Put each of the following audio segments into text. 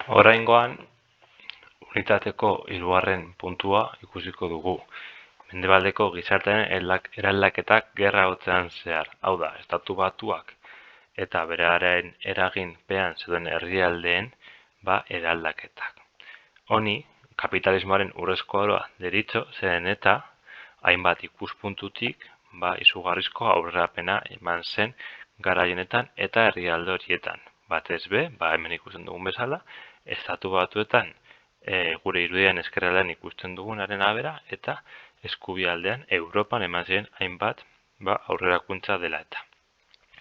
Oraingoan, unitateko 3. puntua ikusiko dugu. Mendebaldeko gizartearen eraldaketak gerra hotzean zehar. Hau da, Estatu Batuak eta berearen eraginpean zeuden herrialdeen eraldaketak. Honi, kapitalismoaren urrezko aroa deritzo, zeren eta hainbat ikuspuntutik izugarrizko aurrerapena eman zen garaienetan eta herrialde horietan. Batez be, hemen ikusten dugun bezala, Estatu Batuetan gure irudian ezkerraldean ikusten dugunaren arabera eta eskubialdean Europan eman ziren hainbat aurrerakuntza dela eta.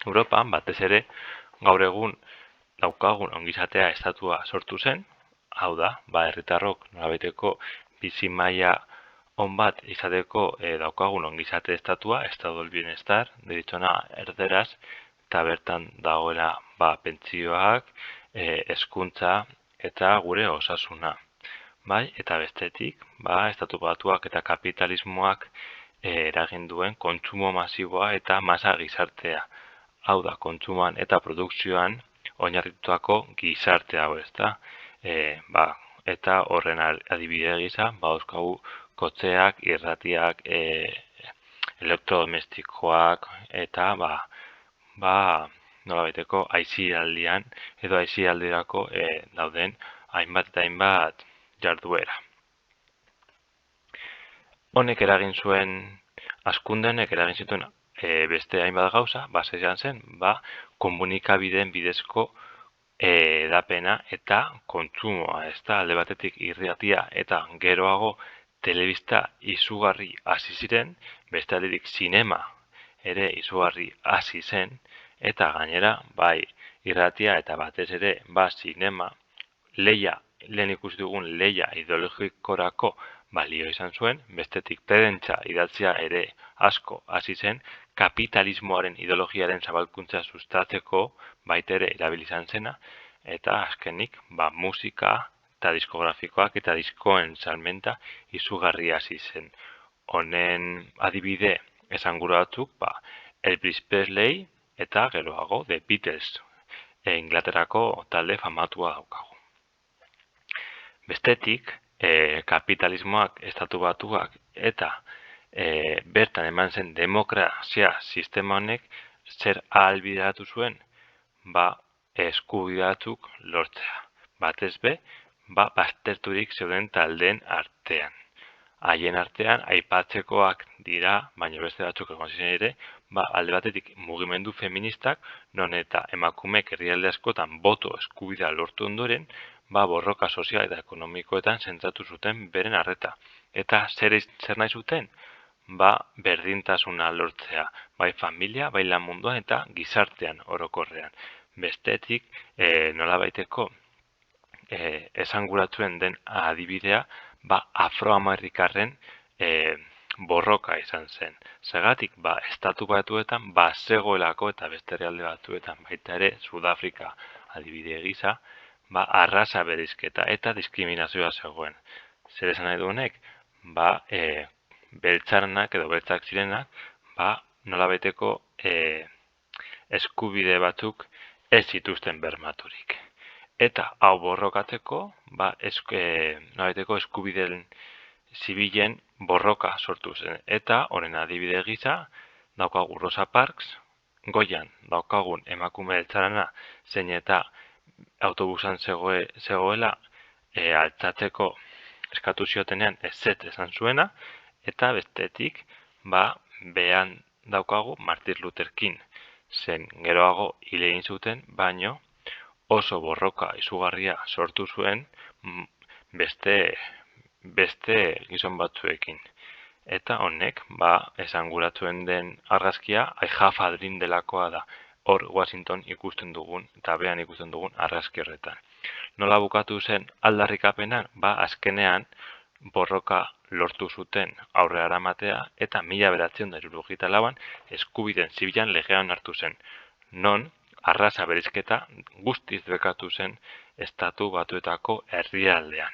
Europan batez ere gaur egun daukagun ongizatea estatua sortu zen, hau da, herritarrok nolabaiteko bizi maila on bat izateko daukagun ongizate estatua, estado del bienestar, deritzona erderaz, eta bertan dagoela pentsioak, hezkuntza eta gure osasuna. Eta bestetik, Estatu Batuak eta kapitalismoak eragin duen kontsumo masiboa eta masa gizartea. Hau da, kontsumoan eta produkzioan oinarritutako gizartea hau, ezta? Eta horren adibide gisa, dauzkagu kotxeak, irratiak, elektrodomestikoak eta nolabaiteko aisialdian edo aisialdirako dauden hainbat eta hainbat jarduera. Honek eragin zuen hazkundenek eragin zituen beste hainbat gauza, izan zen, komunikabideen bidezko edapena eta kontsumoa, ezta? Alde batetik irratia eta geroago telebista izugarri hasi ziren, beste aldetik sinema ere izugarri hasi zen, eta gainera, irratia eta batez ere, sinema, lehen ikusi dugun lehia ideologikorako balio izan zuen, bestetik pedentza idatzia ere asko hasi zen, kapitalismoaren ideologiaren zabalkuntza sustatzeko baita ere erabili izan zena, eta azkenik musika eta diskografikoak eta diskoen salmenta izugarri hasi zen. Honen adibide esanguratzuk Elvis Presley eta geroago The Beatles, Inglaterrako talde famatua daukagu. Bestetik, kapitalismoak, Estatu Batuak eta bertan eman zen demokrazia sistema honek zer ahalbideratu zuen, eskubidatzuk lortzea. Batez be, bazterturik zeuden taldeen artean. Haien artean, aipatzekoak dira, baina beste batzuk egon ziren ere, alde batetik mugimendu feministak, non eta emakumeek herrialde askotan boto eskubidea lortu ondoren, borroka sozial eta ekonomikoetan zentratu zuten beren arreta. Eta zer nahi zuten? Berdintasuna lortzea, bai familia, bai lan munduan eta gizartean orokorrean. Bestetik, nolabaiteko esanguratzen den adibidea, afroamerikarren borroka izan zen. Zergatik, Estatu Batuetan, zegoelako eta beste herrialde batzuetan, baita ere, Sudafrika adibide gisa, arraza bereizketa eta diskriminazioa zegoen. Zer esan nahi duenek? Beltzarnak edo beltzak zirenak, nolabaiteko eskubide batzuk ez zituzten bermaturik. Eta hau borrokatzeko, nolabaiteko eskubideen zibilen borroka sortu zen. Eta horren adibide gisa, daukagu Rosa Parks, goian daukagun emakume beltzarana zein eta autobusan zegoela altzatzeko eskatu ziotenean ezetz esan zuena, eta bestetik, behan daukagu Martin Luther King, zen geroago hil egin zuten, baino oso borroka izugarria sortu zuen beste gizon batzuekin. Eta honek, esanguratzen den argazkia, I have a dream delakoa da. Hor Washington ikusten dugun, eta behan ikusten dugun argazki horretan. Nola bukatu zen aldarrikapenan, azkenean borroka lortu zuten aurrera eramatea eta 1974an eskubideen zibilan legean hartu zen. Non, arraza bereizketa guztiz bekatu zen Estatu Batuetako herrialdean.